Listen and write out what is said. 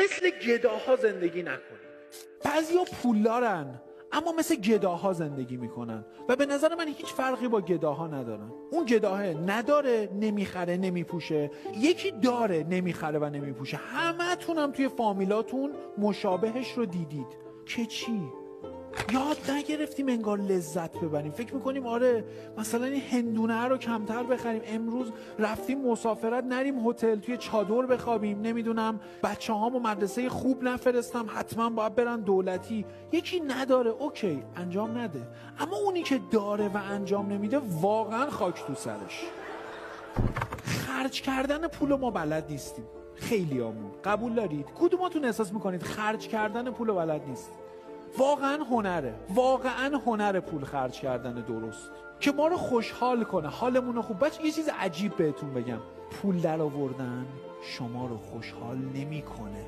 مثل گداها زندگی نکنید. بعضیا پولدارن اما مثل گداها زندگی میکنن و به نظر من هیچ فرقی با گداها ندارن. اون گداه نداره، نمیخره، نمیپوشه، یکی داره، نمیخره و نمیپوشه. همه تونم توی فامیلاتون مشابهش رو دیدید که چی؟ یاد نگرفتیم انگار لذت ببریم. فکر میکنیم آره مثلا این هندونه رو کمتر بخریم، امروز رفتیم مسافرت نریم هتل توی چادر بخوابیم، نمیدونم بچه هامو مدرسه خوب نفرستم حتما باید برن دولتی. یکی نداره اوکی انجام نده، اما اونی که داره و انجام نمیده واقعا خاک تو سرش. خرج کردن پول ما بلد نیستیم خیلیامون، قبول دارید؟ کدوماتون احساس میکنید خرج کردن پول بلد نیست؟ واقعا هنره پول خرج کردن درست که ما رو خوشحال کنه، حالمون رو خوب. بچه یه چیز عجیب بهتون بگم، پول در آوردن شما رو خوشحال نمیکنه.